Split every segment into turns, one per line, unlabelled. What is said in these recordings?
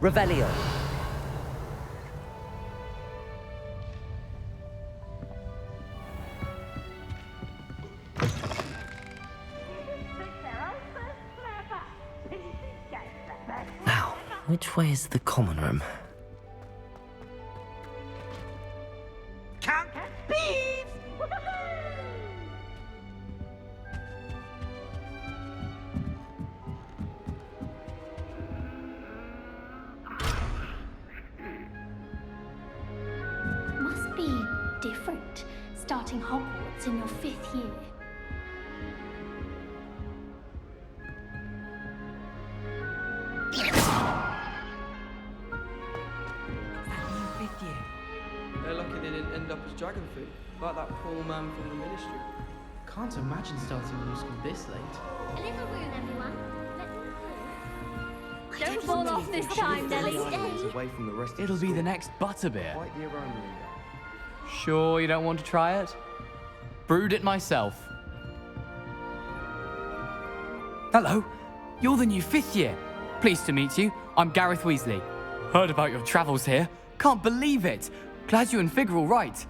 Revelio. Now, which way is the common room?
Can't beef!
Must be different, starting Hogwarts in your 5th year.
They're lucky they didn't end up as dragon food, like that poor man from the ministry.
Can't imagine starting new school this late.
A little room, everyone.
Don't fall off this time, Nelly.
Away from the rest of
It'll
the
be the
school.
next butterbeer.
Quite the aroma in there.
Sure you don't want to try it? Brewed it myself. Hello, you're the new 5th year. Pleased to meet you. I'm Gareth Weasley. Heard about your travels here. Can't believe it. Glad you and Fig are all right.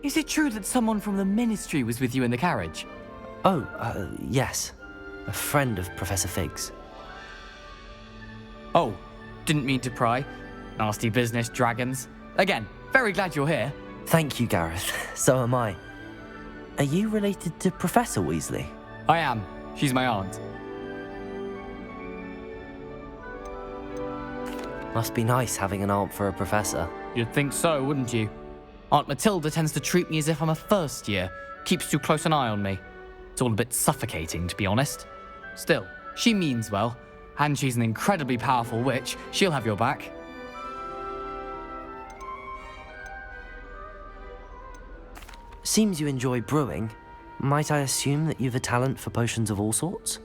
Is it true that someone from the ministry was with you in the carriage?
Oh, yes. A friend of Professor Fig's.
Oh, didn't mean to pry. Nasty business, dragons. Again, very glad you're here.
Thank you, Gareth. So am I. Are you related to Professor Weasley?
I am. She's my aunt.
Must be nice having an aunt for a professor.
You'd think so, wouldn't you? Aunt Matilda tends to treat me as if I'm a first year. Keeps too close an eye on me. It's all a bit suffocating, to be honest. Still, she means well. And she's an incredibly powerful witch. She'll have your back.
Seems you enjoy brewing. Might I assume that you've a talent for potions of all sorts?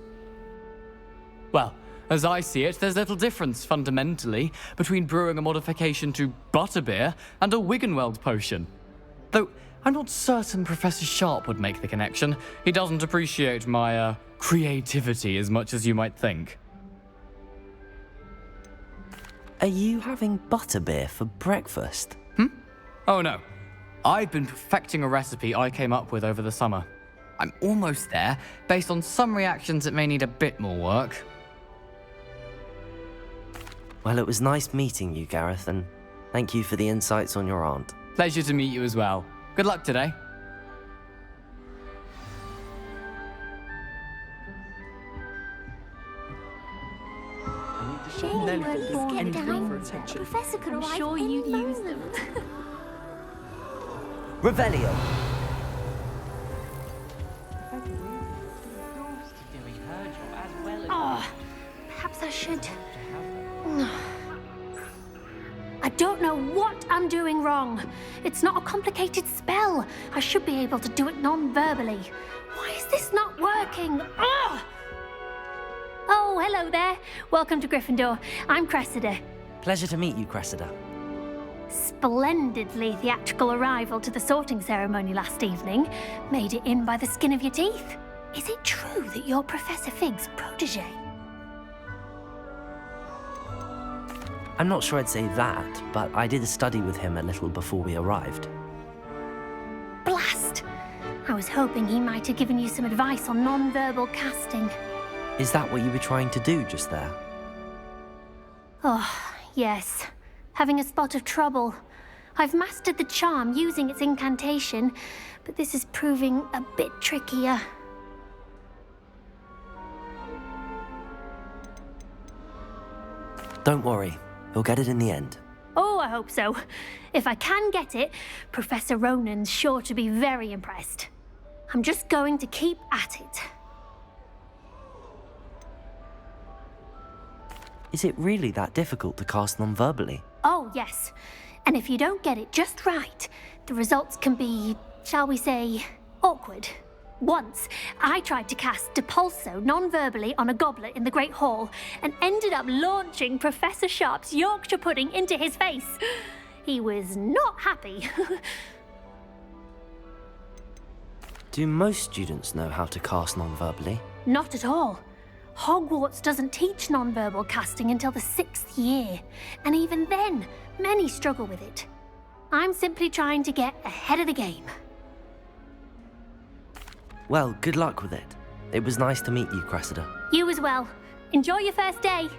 Well, as I see it, there's little difference, fundamentally, between brewing a modification to butterbeer and a Wiggenweld potion. Though, I'm not certain Professor Sharp would make the connection. He doesn't appreciate my, creativity as much as you might think.
Are you having butterbeer for breakfast?
Oh no. I've been perfecting a recipe I came up with over the summer. I'm almost there, based on some reactions that may need a bit more work.
Well, it was nice meeting you, Gareth, and thank you for the insights on your aunt.
Pleasure to meet you as well. Good luck today.
Shame they weren't born
get
in
down.
time.
For attention.
Professor could
I'm
arrive
sure
any
you'd use them.
moment.
Revelio.
Oh, perhaps I should. I don't know what I'm doing wrong. It's not a complicated spell. I should be able to do it non-verbally. Why is this not working? Ugh! Oh, hello there. Welcome to Gryffindor. I'm Cressida.
Pleasure to meet you, Cressida.
Splendidly theatrical arrival to the sorting ceremony last evening. Made it in by the skin of your teeth. Is it true that you're Professor Fig's protege?
I'm not sure I'd say that, but I did study with him a little before we arrived.
Blast! I was hoping he might have given you some advice on non-verbal casting.
Is that what you were trying to do just there?
Oh, yes. Having a spot of trouble. I've mastered the charm using its incantation, but this is proving a bit trickier.
Don't worry, you'll get it in the end.
Oh, I hope so. If I can get it, Professor Ronan's sure to be very impressed. I'm just going to keep at it.
Is it really that difficult to cast non-verbally?
Oh, yes. And if you don't get it just right, the results can be, shall we say, awkward. Once, I tried to cast Depulso non-verbally on a goblet in the Great Hall and ended up launching Professor Sharp's Yorkshire pudding into his face. He was not happy.
Do most students know how to cast non-verbally?
Not at all. Hogwarts doesn't teach nonverbal casting until the 6th year, and even then, many struggle with it. I'm simply trying to get ahead of the game.
Well, good luck with it. It was nice to meet you, Cressida.
You as well. Enjoy your first day.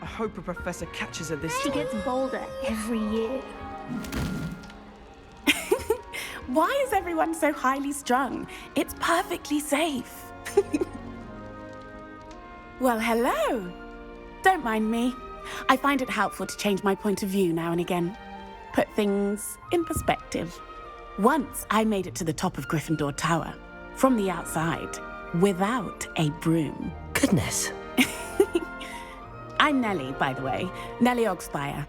I hope a professor catches her this
She
time.
gets bolder every year.
Why is everyone so highly strung? It's perfectly safe. Well, hello. Don't mind me. I find it helpful to change my point of view now and again. Put things in perspective. Once I made it to the top of Gryffindor Tower, from the outside, without a broom.
Goodness.
I'm Nellie, by the way. Nellie Ogspire.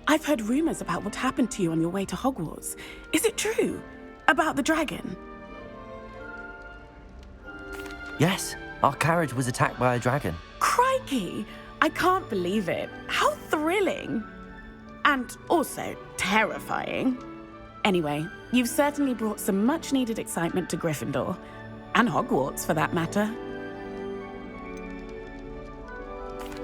I've heard rumors about what happened to you on your way to Hogwarts. Is it true? About the dragon?
Yes, our carriage was attacked by a dragon.
Crikey! I can't believe it. How thrilling! And also terrifying. Anyway, you've certainly brought some much-needed excitement to Gryffindor. And Hogwarts, for that matter.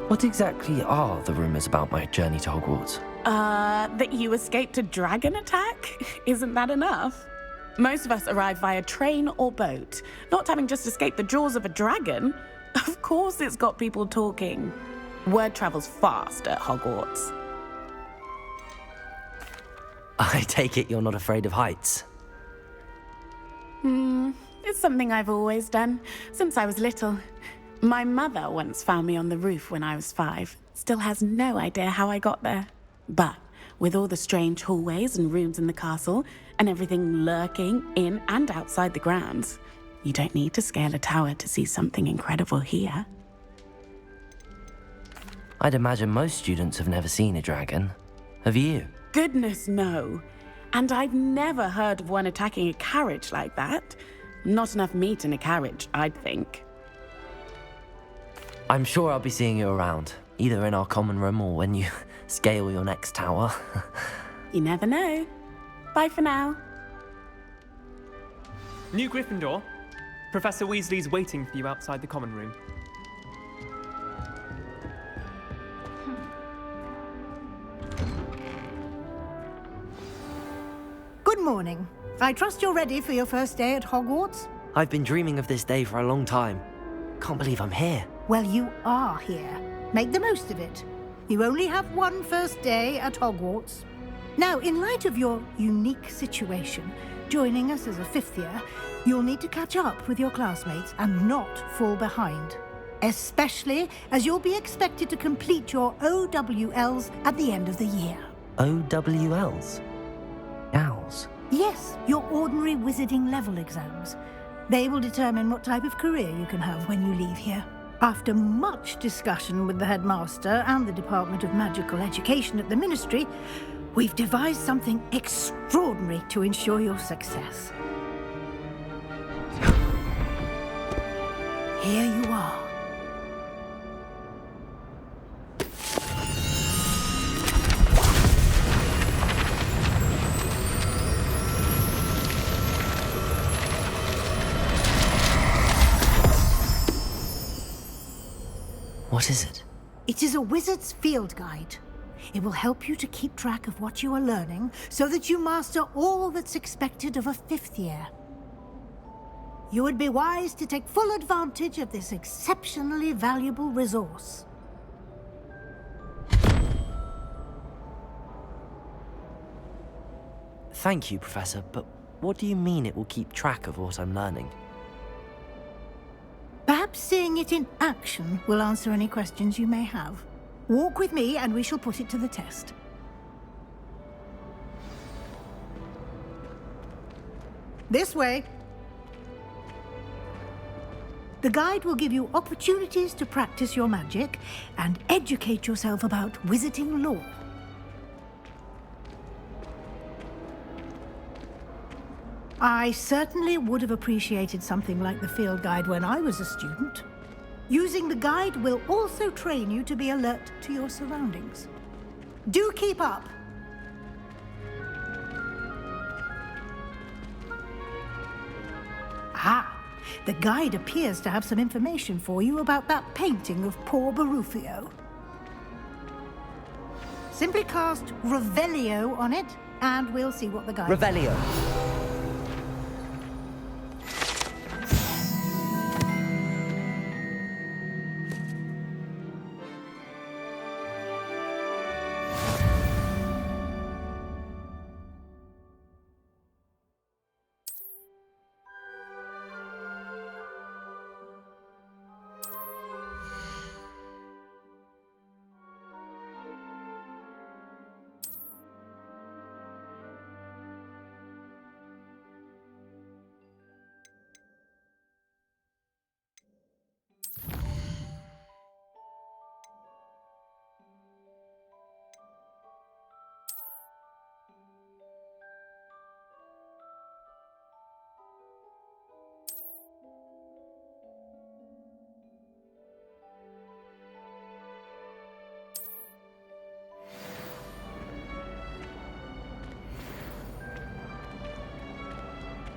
What exactly are the rumors about my journey to Hogwarts?
That you escaped a dragon attack? Isn't that enough? Most of us arrive via train or boat, not having just escaped the jaws of a dragon. Of course it's got people talking. Word travels fast at Hogwarts.
I take it you're not afraid of heights.
It's something I've always done, since I was little. My mother once found me on the roof when I was 5. Still has no idea how I got there. But with all the strange hallways and rooms in the castle, and everything lurking in and outside the grounds, you don't need to scale a tower to see something incredible here.
I'd imagine most students have never seen a dragon. Have you?
Goodness, no. And I've never heard of one attacking a carriage like that. Not enough meat in a carriage, I'd think.
I'm sure I'll be seeing you around, either in our common room or when you scale your next tower.
You never know. Bye for now.
New Gryffindor. Professor Weasley's waiting for you outside the common room.
Good morning. I trust you're ready for your first day at Hogwarts?
I've been dreaming of this day for a long time. Can't believe I'm here.
Well, you are here. Make the most of it. You only have one first day at Hogwarts. Now, in light of your unique situation, joining us as a 5th year, you'll need to catch up with your classmates and not fall behind. Especially as you'll be expected to complete your OWLs at the end of the year.
OWLs? Owls?
Yes, your ordinary wizarding level exams. They will determine what type of career you can have when you leave here. After much discussion with the headmaster and the Department of Magical Education at the Ministry, we've devised something extraordinary to ensure your success. Here you are.
What is it?
It is a wizard's field guide. It will help you to keep track of what you are learning so that you master all that's expected of a 5th year. You would be wise to take full advantage of this exceptionally valuable resource.
Thank you, Professor, but what do you mean it will keep track of what I'm learning?
Perhaps seeing it in action will answer any questions you may have. Walk with me and we shall put it to the test. This way. The guide will give you opportunities to practice your magic and educate yourself about wizarding lore. I certainly would have appreciated something like the field guide when I was a student. Using the guide will also train you to be alert to your surroundings. Do keep up! Ah, the guide appears to have some information for you about that painting of poor Barufio. Simply cast Revelio on it, and we'll see what the guide...
Revelio.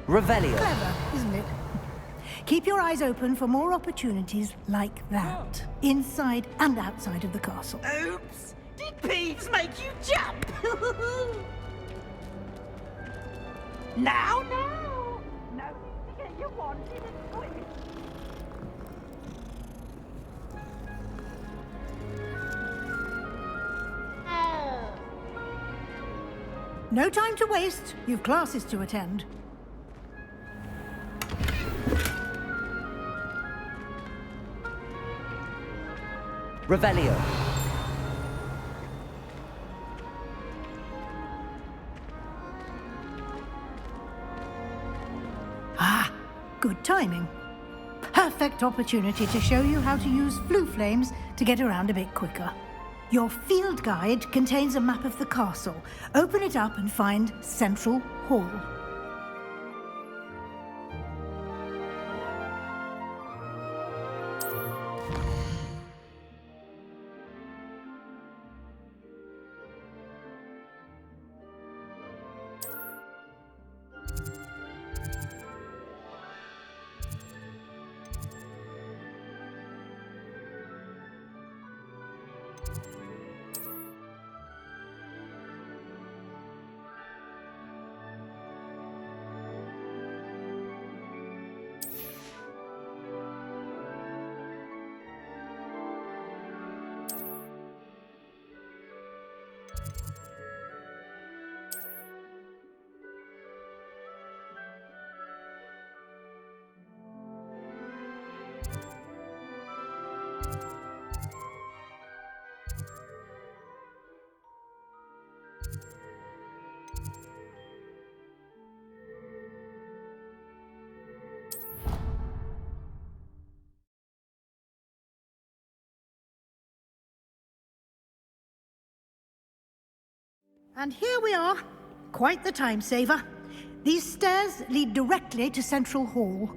Revelio.
Clever, isn't it? Keep your eyes open for more opportunities like that, inside and outside of the castle.
Oops! Did Peeves make you jump? Now! No need to get you wanted and quick.
No time to waste. You've classes to attend.
Revelio.
Ah, good timing. Perfect opportunity to show you how to use flue flames to get around a bit quicker. Your field guide contains a map of the castle. Open it up and find Central Hall. And here we are. Quite the time saver. These stairs lead directly to Central Hall.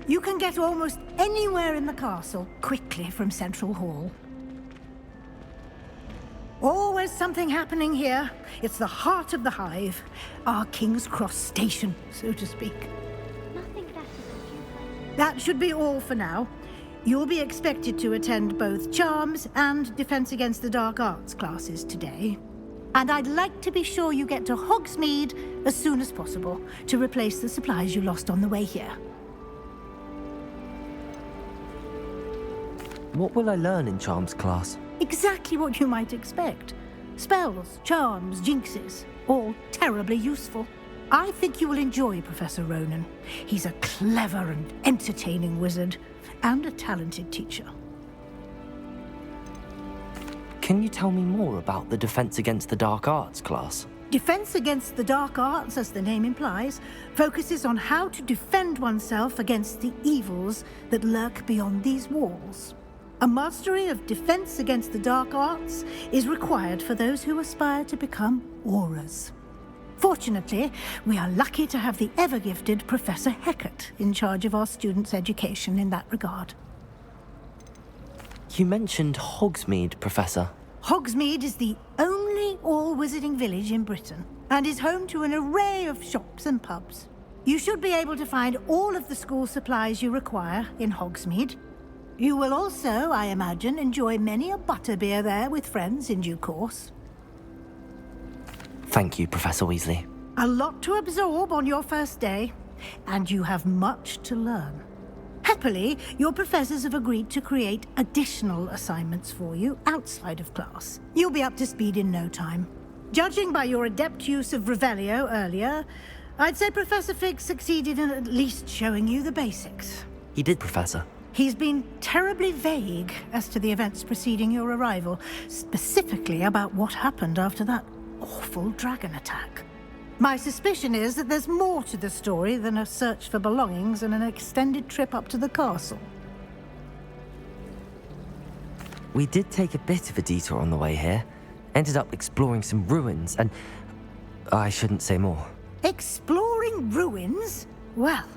You can get almost anywhere in the castle quickly from Central Hall. Always something happening here. It's the heart of the hive. Our King's Cross station, so to speak.
Nothing better than you.
That should be all for now. You'll be expected to attend both Charms and Defense Against the Dark Arts classes today. And I'd like to be sure you get to Hogsmeade as soon as possible to replace the supplies you lost on the way here.
What will I learn in Charms class?
Exactly what you might expect. Spells, charms, jinxes, all terribly useful. I think you will enjoy Professor Ronan. He's a clever and entertaining wizard, and a talented teacher.
Can you tell me more about the Defense Against the Dark Arts class?
Defense Against the Dark Arts, as the name implies, focuses on how to defend oneself against the evils that lurk beyond these walls. A mastery of Defense Against the Dark Arts is required for those who aspire to become auras. Fortunately, we are lucky to have the ever-gifted Professor Hecat in charge of our students' education in that regard.
You mentioned Hogsmeade, Professor.
Hogsmeade is the only all-wizarding village in Britain and is home to an array of shops and pubs. You should be able to find all of the school supplies you require in Hogsmeade. You will also, I imagine, enjoy many a butterbeer there with friends in due course.
Thank you, Professor Weasley.
A lot to absorb on your first day, and you have much to learn. Happily, your professors have agreed to create additional assignments for you outside of class. You'll be up to speed in no time. Judging by your adept use of Revelio earlier, I'd say Professor Fig succeeded in at least showing you the basics.
He did, Professor.
He's been terribly vague as to the events preceding your arrival, specifically about what happened after that awful dragon attack. My suspicion is that there's more to the story than a search for belongings and an extended trip up to the castle.
We did take a bit of a detour on the way here. Ended up exploring some ruins and... I shouldn't say more.
Exploring ruins? Well,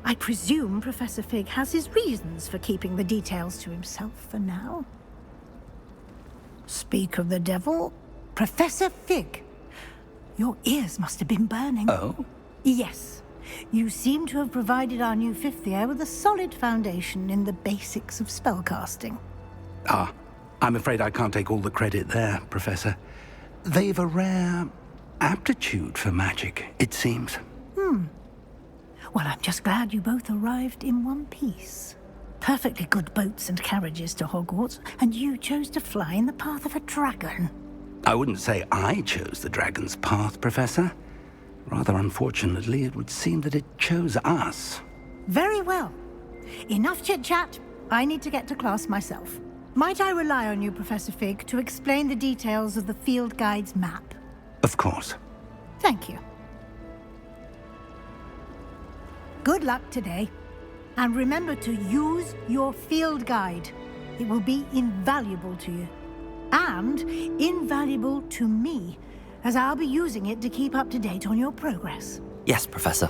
I presume Professor Fig has his reasons for keeping the details to himself for now. Speak of the devil, Professor Fig. Your ears must have been burning.
Oh?
Yes. You seem to have provided our new fifth year with a solid foundation in the basics of spellcasting.
Ah, I'm afraid I can't take all the credit there, Professor. They've a rare aptitude for magic, it seems.
Well, I'm just glad you both arrived in one piece. Perfectly good boats and carriages to Hogwarts, and you chose to fly in the path of a dragon.
I wouldn't say I chose the dragon's path, Professor. Rather unfortunately, it would seem that it chose us.
Very well. Enough chit-chat. I need to get to class myself. Might I rely on you, Professor Fig, to explain the details of the field guide's map?
Of course.
Thank you. Good luck today. And remember to use your field guide. It will be invaluable to you. And invaluable to me, as I'll be using it to keep up to date on your progress.
Yes, Professor.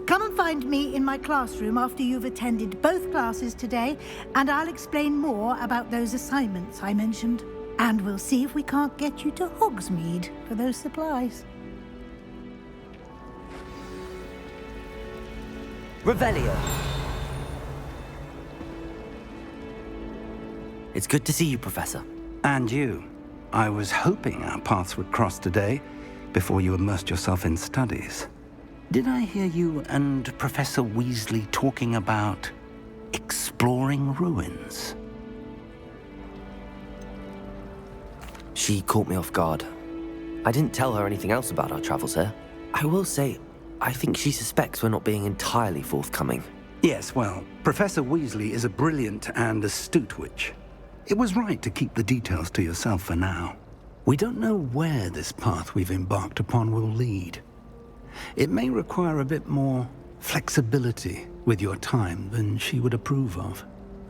Come and find me in my classroom after you've attended both classes today, and I'll explain more about those assignments I mentioned. And we'll see if we can't get you to Hogsmeade for those supplies.
Revelio. It's good to see you, Professor.
And you. I was hoping our paths would cross today, before you immersed yourself in studies. Did I hear you and Professor Weasley talking about exploring ruins?
She caught me off guard. I didn't tell her anything else about our travels here. I will say, I think she suspects we're not being entirely forthcoming.
Yes, well, Professor Weasley is a brilliant and astute witch. It was right to keep the details to yourself for now. We don't know where this path we've embarked upon will lead. It may require a bit more flexibility with your time than she would approve of.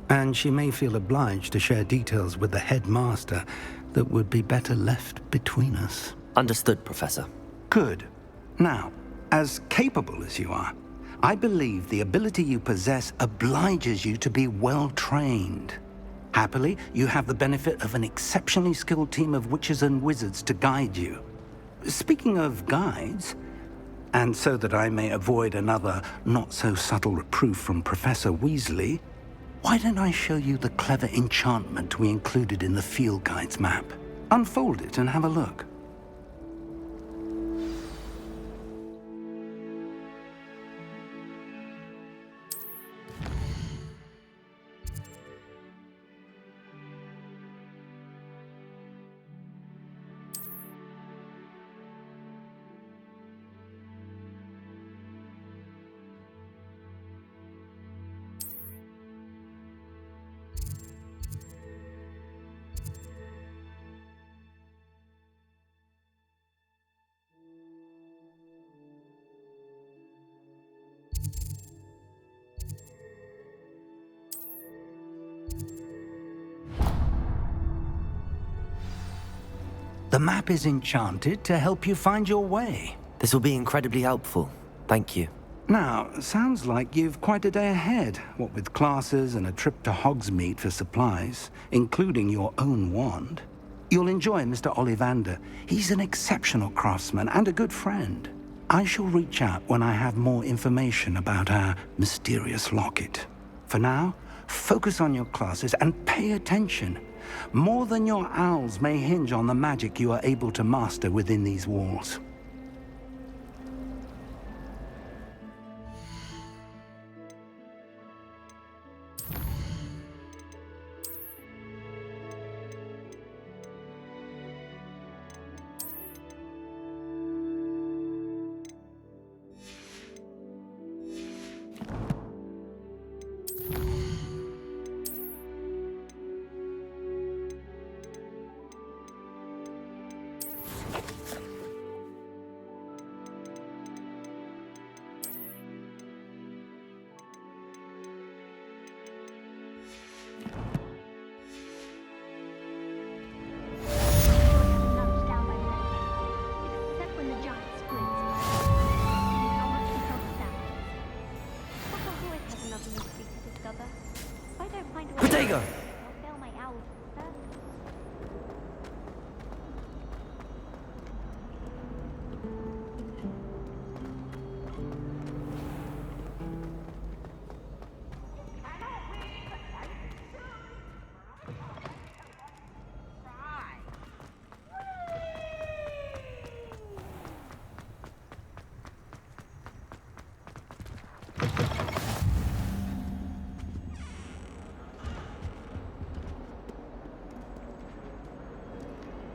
And she may feel obliged to share details with the headmaster that would be better left between us.
Understood, Professor.
Good. Now, as capable as you are, I believe the ability you possess obliges you to be well-trained. Happily, you have the benefit of an exceptionally skilled team of witches and wizards to guide you. Speaking of guides, and so that I may avoid another not-so-subtle reproof from Professor Weasley, why don't I show you the clever enchantment we included in the field guide's map? Unfold it and have a look. The map is enchanted to help you find your way.
This will be incredibly helpful. Thank you.
Now, sounds like you've quite a day ahead, what with classes and a trip to Hogsmeade for supplies, including your own wand. You'll enjoy Mr. Ollivander. He's an exceptional craftsman and a good friend. I shall reach out when I have more information about our mysterious locket. For now, focus on your classes and pay attention. More than your owls may hinge on the magic you are able to master within these walls.
Nudged down my leg, except when the giant squints how much we talk about. Hogwarts always has another mystery to discover. If I don't find a way,
Protego!
I'll fail my owls first.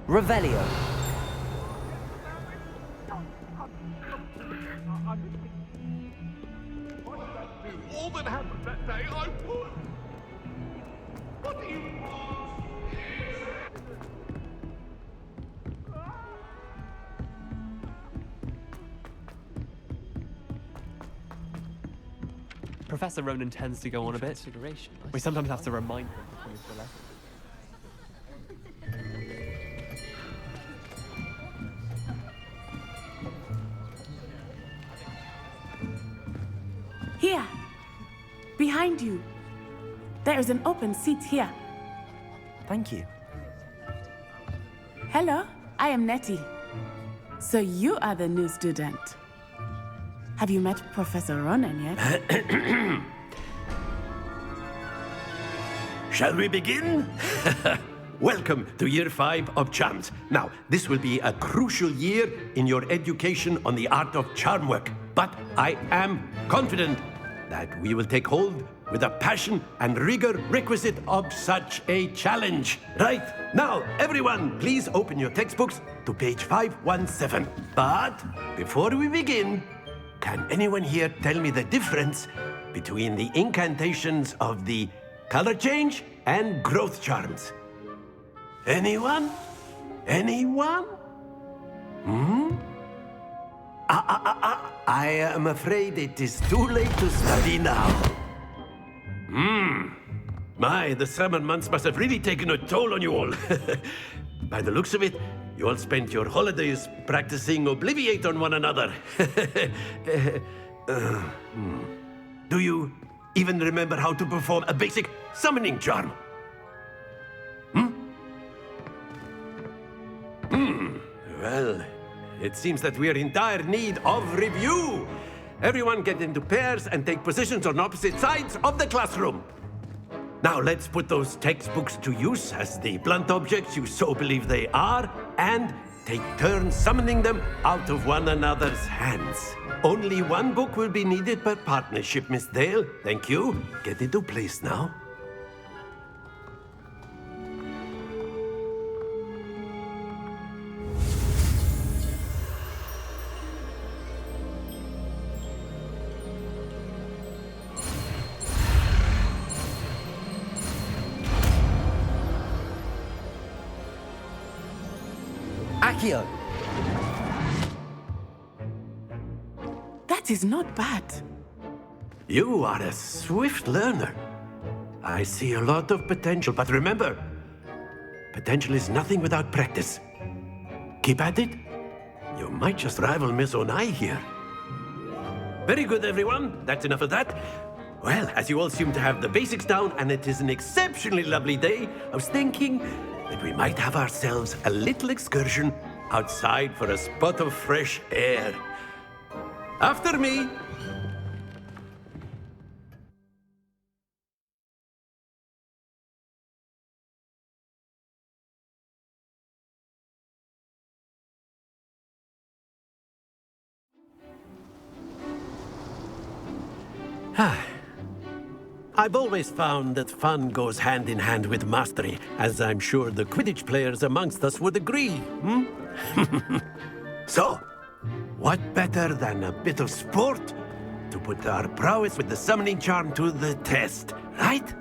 Revelio.
All that happened that day, I would. What do you want?
Professor Ronan tends to go on a bit.
Consideration.
We sometimes have to remind him to come into the lesson.
Here, behind you. There is an open seat here.
Thank you.
Hello, I am Nettie. So you are the new student. Have you met Professor Ronan yet?
Shall we begin? Welcome to Year 5 of Charms. Now, this will be a crucial year in your education on the art of charm work. But I am confident that we will take hold with the passion and rigor requisite of such a challenge. Right, now, everyone, please open your textbooks to page 517. But before we begin, can anyone here tell me the difference between the incantations of the color change and growth charms? Anyone? Anyone? I am afraid it is too late to study now. My, the summer months must have really taken a toll on you all. By the looks of it, you all spent your holidays practicing Obliviate on one another. Do you even remember how to perform a basic summoning charm? Well, it seems that we are in dire need of review. Everyone get into pairs and take positions on opposite sides of the classroom. Now let's put those textbooks to use as the blunt objects you so believe they are, and take turns summoning them out of one another's hands. Only one book will be needed per partnership, Miss Dale. Thank you. Get into place now.
Accio.
That is not bad.
You are a swift learner. I see a lot of potential, but remember, potential is nothing without practice. Keep at it. You might just rival Miss Onai here. Very good, everyone. That's enough of that. Well, as you all seem to have the basics down, and it is an exceptionally lovely day, I was thinking that we might have ourselves a little excursion outside for a spot of fresh air. After me! I've always found that fun goes hand in hand with mastery, as I'm sure the Quidditch players amongst us would agree, So, what better than a bit of sport to put our prowess with the summoning charm to the test, right?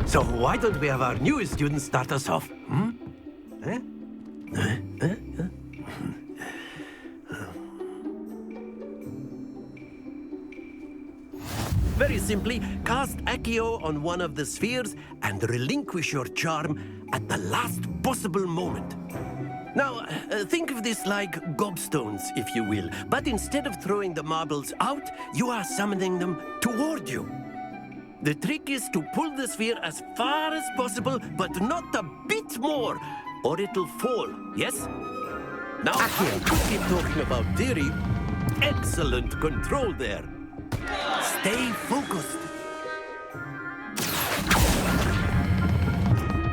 So why don't we have our newest student start us off? Very simply, cast Accio on one of the spheres and relinquish your charm at the last possible moment. Now, think of this like gobstones, if you will, but instead of throwing the marbles out, you are summoning them toward you. The trick is to pull the sphere as far as possible, but not a bit more, or it'll fall, yes? Now, I could keep talking about theory. Excellent control there. Stay focused.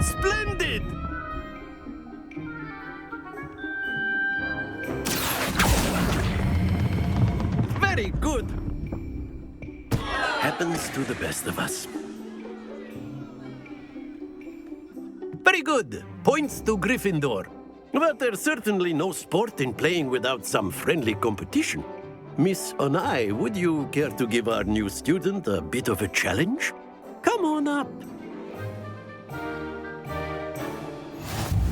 Splendid! Very good. Happens to the best of us. Very good. Points to Gryffindor. But there's certainly no sport in playing without some friendly competition. Miss Onai, would you care to give our new student a bit of a challenge? Come on up.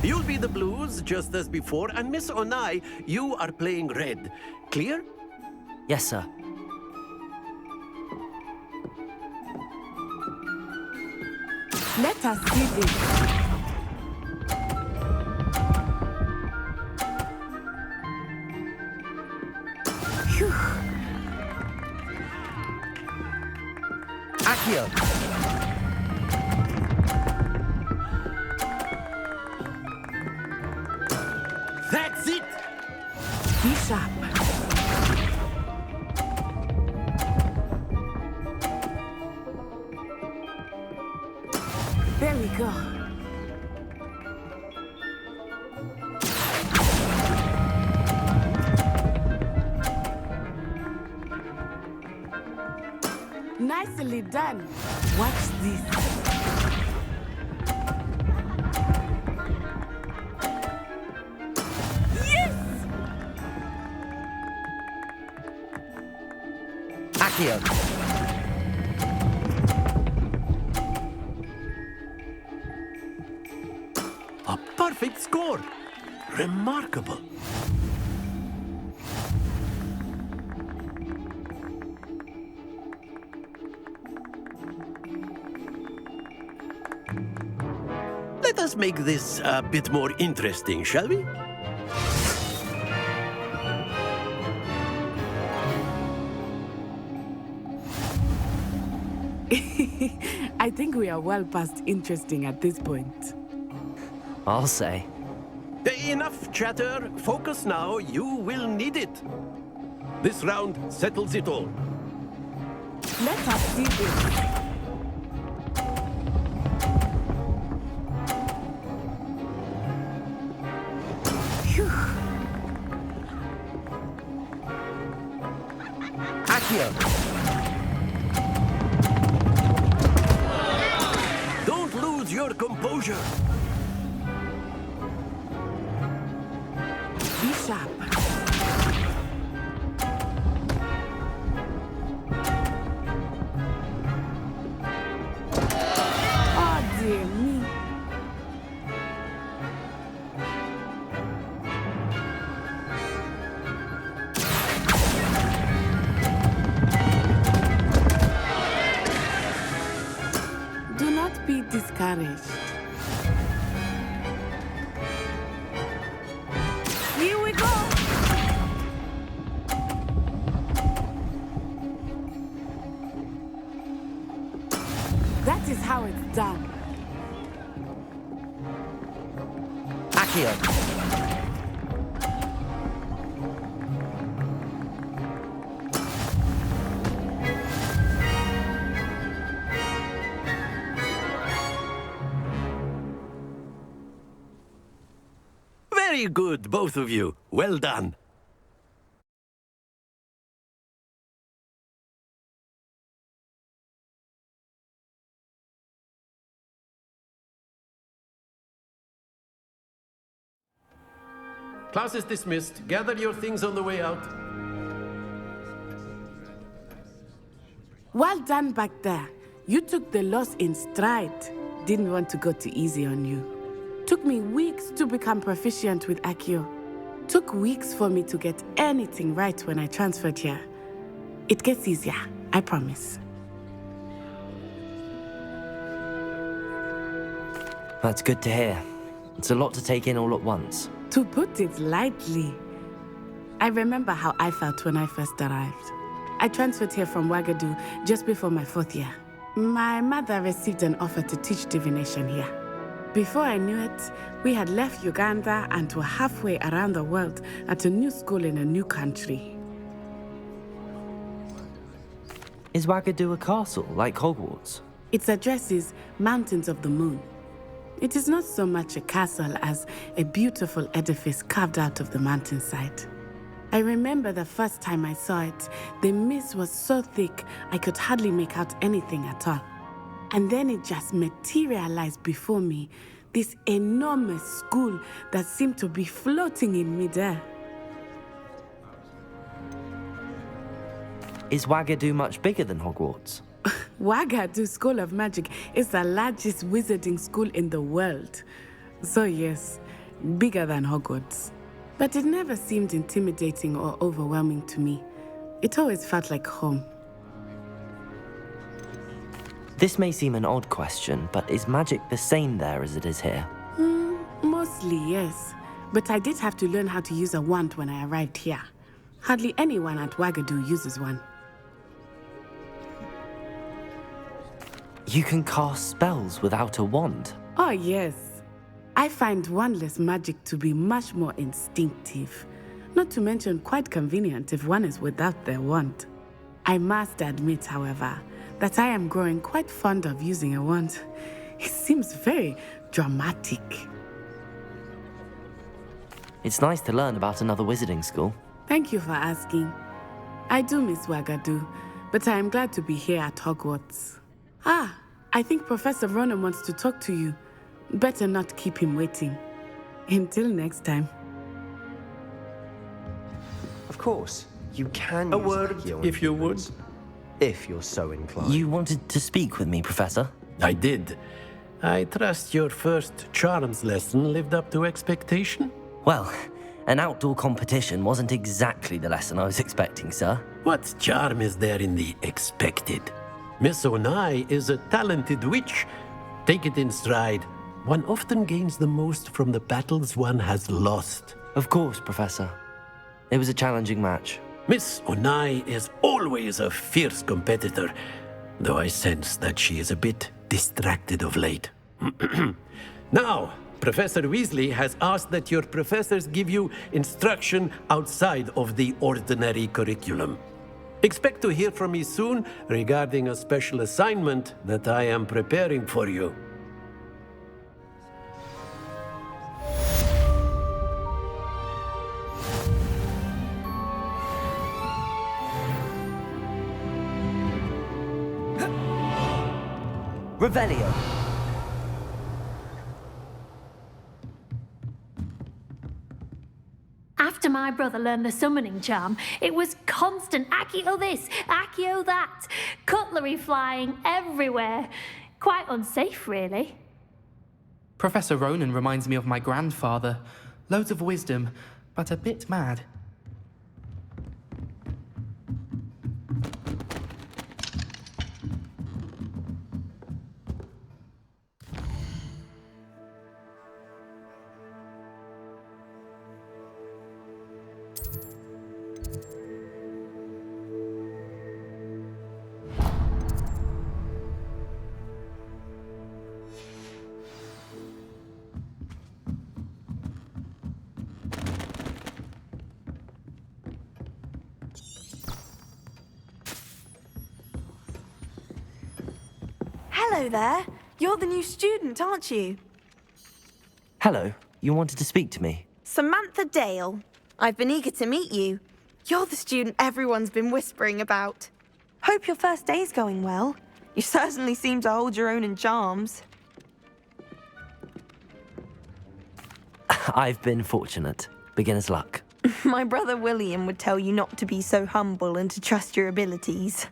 You'll be the blues, just as before, and Miss Onai, you are playing red. Clear?
Yes, sir.
Let us see this.
Accio!
That's it!
Be sharp. There we go. Nicely done. Watch this. Yes!
Accio!
A perfect score! Remarkable! Let us make this a bit more interesting, shall we?
I think we are well past interesting at this point.
I'll say.
Enough chatter. Focus now. You will need it. This round settles it all.
Let us see this.
Accio!
Don't lose your composure.
Be sharp. Oh, dear me. Do not be discouraged. how it's done.
Accio!
Very good, both of you. Well done. Class is dismissed. Gather your things on the way out.
Well done back there. You took the loss in stride. Didn't want to go too easy on you. Took me weeks to become proficient with Accio. Took weeks for me to get anything right when I transferred here. It gets easier, I promise.
That's good to hear. It's a lot to take in all at once.
To put it lightly, I remember how I felt when I first arrived. I transferred here from Wagadu just before my 4th year. My mother received an offer to teach divination here. Before I knew it, we had left Uganda and were halfway around the world at a new school in a new country.
Is Wagadu a castle, like Hogwarts?
Its address is Mountains of the Moon. It is not so much a castle as a beautiful edifice carved out of the mountainside. I remember the first time I saw it, the mist was so thick I could hardly make out anything at all. And then it just materialized before me, this enormous school that seemed to be floating in midair.
Is Wagadu much bigger than Hogwarts?
Wagadu School of Magic is the largest wizarding school in the world. So yes, bigger than Hogwarts. But it never seemed intimidating or overwhelming to me. It always felt like home.
This may seem an odd question, but is magic the same there as it is here?
Mostly, yes. But I did have to learn how to use a wand when I arrived here. Hardly anyone at Wagadu uses one.
You can cast spells without a wand?
Oh, yes. I find wandless magic to be much more instinctive. Not to mention quite convenient if one is without their wand. I must admit, however, that I am growing quite fond of using a wand. It seems very dramatic.
It's nice to learn about another wizarding school.
Thank you for asking. I do miss Wagadu, but I am glad to be here at Hogwarts. Ah, I think Professor Ronan wants to talk to you. Better not keep him waiting. Until next time.
Of course, you can
A
use
word,
Accio on
if you would.
humans, if you're so inclined.
You wanted to speak with me, Professor?
I did. I trust your first charms lesson lived up to expectation?
Well, an outdoor competition wasn't exactly the lesson I was expecting, sir.
What charm is there in the expected? Miss Onai is a talented witch. Take it in stride. One often gains the most from the battles one has lost.
Of course, Professor. It was a challenging match.
Miss Onai is always a fierce competitor, though I sense that she is a bit distracted of late. Now, Professor Weasley has asked that your professors give you instruction outside of the ordinary curriculum. Expect to hear from me soon regarding a special assignment that I am preparing for you.
Revelio.
After my brother learned the summoning charm, it was constant Accio this, Accio that, cutlery flying everywhere. Quite unsafe, really.
Professor Ronan reminds me of my grandfather. Loads of wisdom, but a bit mad.
Hello there. You're the new student, aren't you?
Hello, you wanted to speak to me?
Samantha Dale. I've been eager to meet you. You're the student everyone's been whispering about. Hope your first day's going well. You certainly seem to hold your own in charms.
I've been fortunate. Beginner's luck.
My brother William would tell you not to be so humble and to trust your abilities.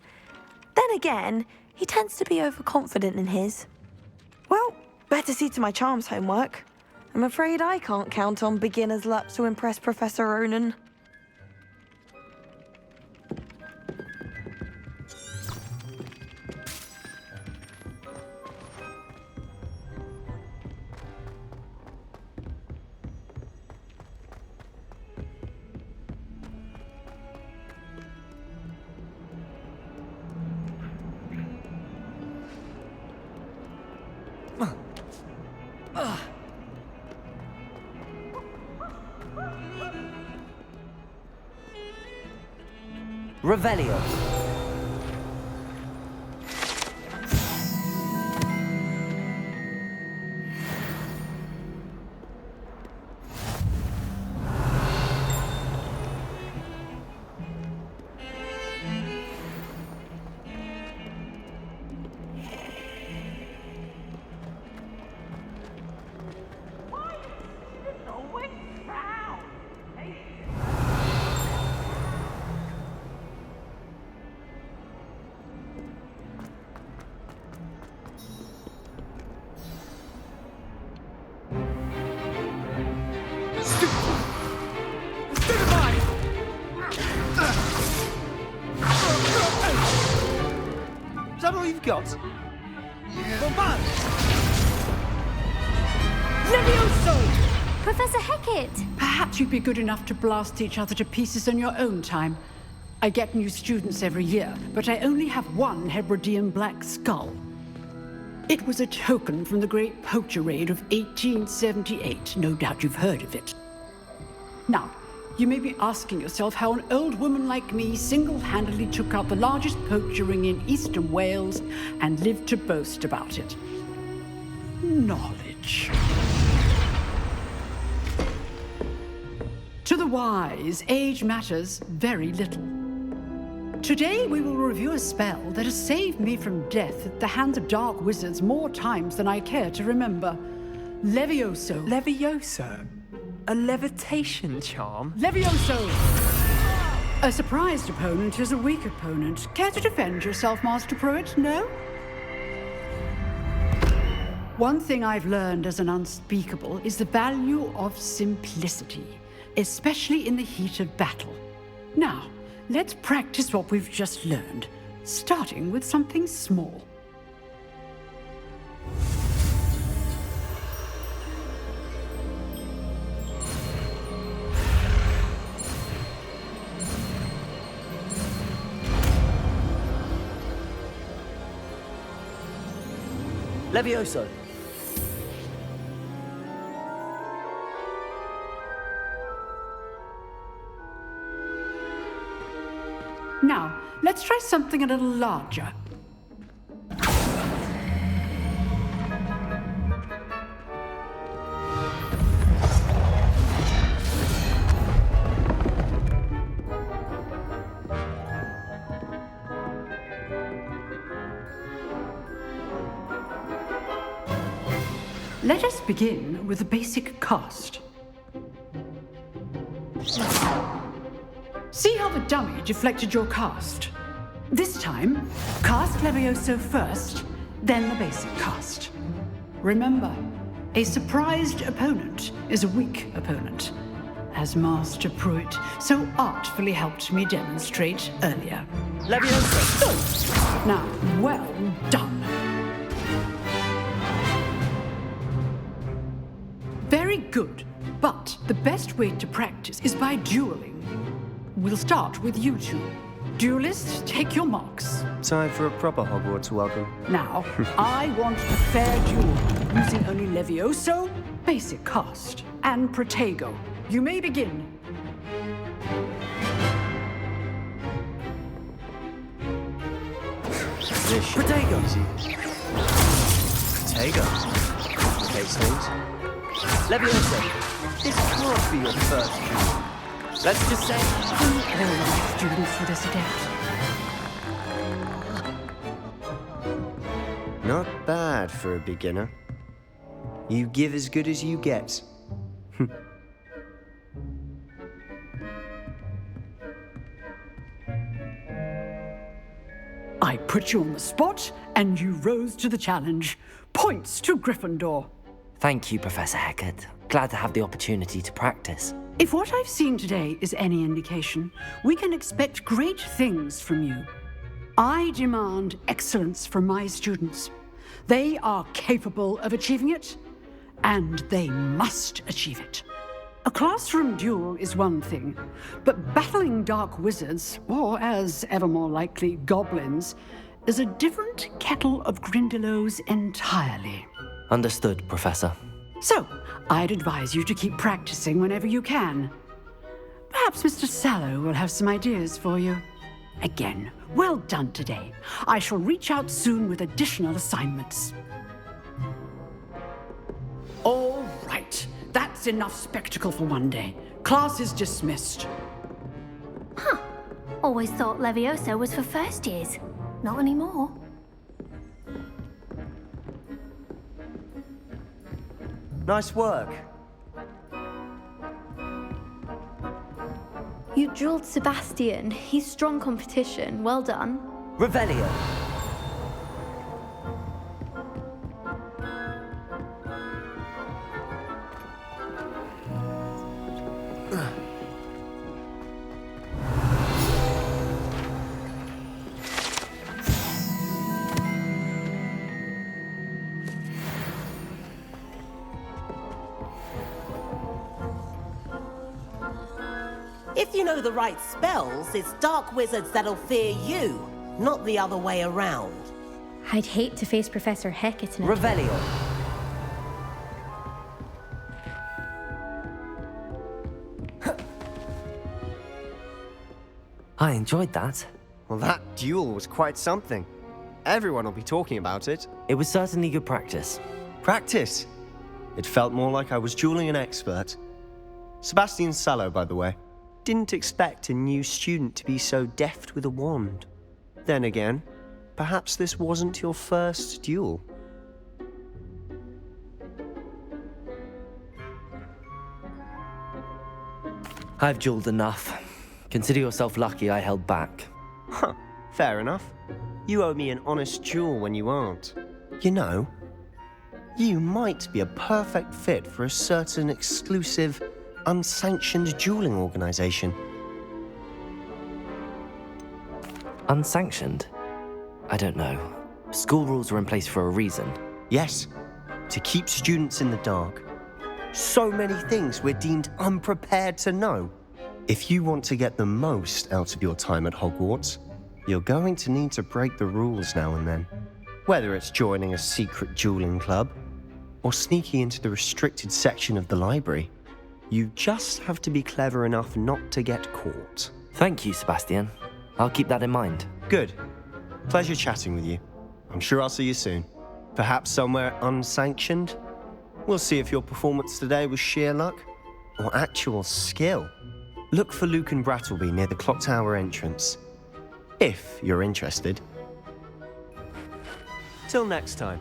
Then again, he tends to be overconfident in his. Well, better see to my charms homework. I'm afraid I can't count on beginner's luck to impress Professor Ronan.
Revelio.
Is that all you've got? Bombard!
Levioso! Professor Hecat!
Perhaps you'd be good enough to blast each other to pieces in your own time. I get new students every year, but I only have one Hebridean black skull. It was a token from the Great Poacher Raid of 1878. No doubt you've heard of it. Now, you may be asking yourself how an old woman like me single-handedly took out the largest poacher ring in eastern Wales and lived to boast about it. Knowledge. To the wise, age matters very little. Today we will review a spell that has saved me from death at the hands of dark wizards more times than I care to remember. Levioso.
Levioso? A levitation charm?
Levioso! A surprised opponent is a weak opponent. Care to defend yourself, Master Pruitt? No? One thing I've learned as an unspeakable is the value of simplicity, especially in the heat of battle. Now, let's practice what we've just learned, starting with something small.
Levioso.
Now, let's try something a little larger. Let us begin with the basic cast. See how the dummy deflected your cast? This time, cast Levioso first, then the basic cast. Remember, a surprised opponent is a weak opponent, as Master Pruitt so artfully helped me demonstrate earlier.
Levioso!
Now, well done. Very good, but the best way to practice is by dueling. We'll start with you two. Duelists, take your marks.
Time for a proper Hogwarts welcome.
Now, I want a fair duel, using only Levioso, basic cast, and Protego. You may begin.
Protego!
Protego. Complicates things. Leviosa, this can't be your first duel. Let's just say...
All the right students for this adept.
Not bad for a beginner. You give as good as you get.
I put you on the spot, and you rose to the challenge. Points to Gryffindor.
Thank you, Professor Hecat. Glad to have the opportunity to practice.
If what I've seen today is any indication, we can expect great things from you. I demand excellence from my students. They are capable of achieving it, and they must achieve it. A classroom duel is one thing, but battling dark wizards, or as ever more likely, goblins, is a different kettle of Grindylows entirely.
Understood, Professor.
So, I'd advise you to keep practicing whenever you can. Perhaps Mr. Sallow will have some ideas for you. Again, well done today. I shall reach out soon with additional assignments. All right. That's enough spectacle for one day. Class is dismissed.
Huh. Always thought Levioso was for first years. Not anymore.
Nice work.
You drilled Sebastian. He's strong competition. Well done.
Revelio.
If you know the right spells, it's dark wizards that'll fear you, not the other way around.
I'd hate to face Professor Hecat in a...
Revelio. I enjoyed that.
Well, that duel was quite something. Everyone will be talking about it.
It was certainly good practice.
Practice? It felt more like I was dueling an expert. Sebastian Sallow, by the way. Didn't expect a new student to be so deft with a wand. Then again, perhaps this wasn't your first duel.
I've dueled enough. Consider yourself lucky I held back.
Huh, fair enough. You owe me an honest duel when you aren't. You know, you might be a perfect fit for a certain exclusive, unsanctioned dueling organization.
Unsanctioned? I don't know. School rules are in place for a reason.
Yes, to keep students in the dark. So many things we're deemed unprepared to know. If you want to get the most out of your time at Hogwarts, you're going to need to break the rules now and then. Whether it's joining a secret dueling club, or sneaking into the restricted section of the library, you just have to be clever enough not to get caught.
Thank you, Sebastian. I'll keep that in mind.
Good. Pleasure chatting with you. I'm sure I'll see you soon. Perhaps somewhere unsanctioned? We'll see if your performance today was sheer luck or actual skill. Look for Luke and Brattleby near the clock tower entrance, if you're interested. Till next time.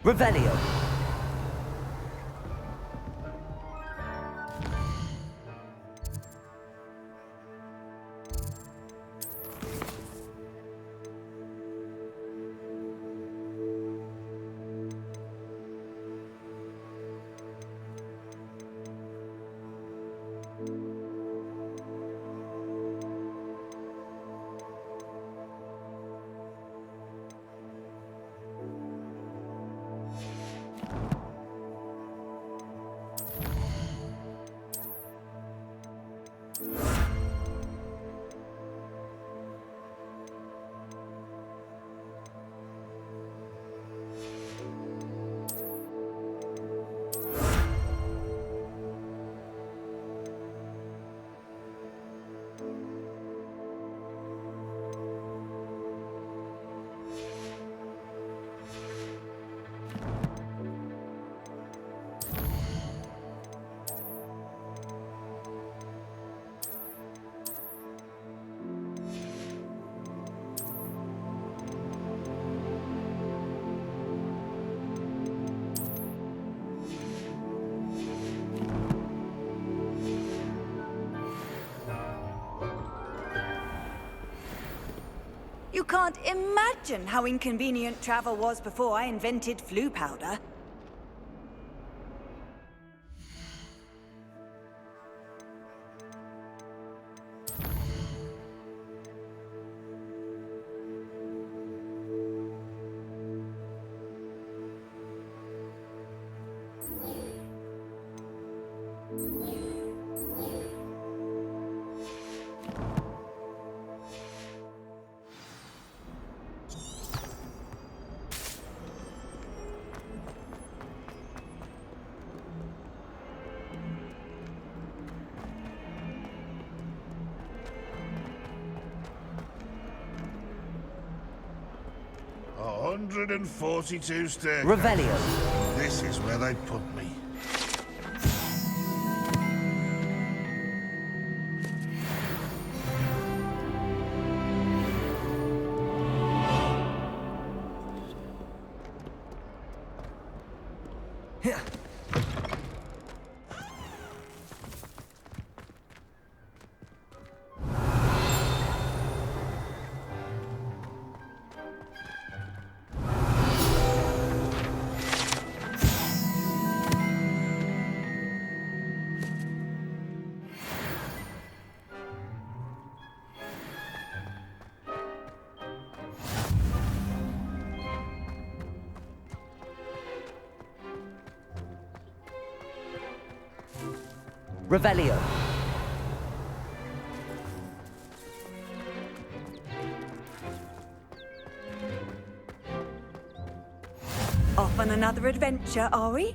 Revelio.
can't imagine how inconvenient travel was before I invented flu powder.
A 142 stairs.
Revelio.
This is where they put me.
Revelio.
Off on another adventure, are we?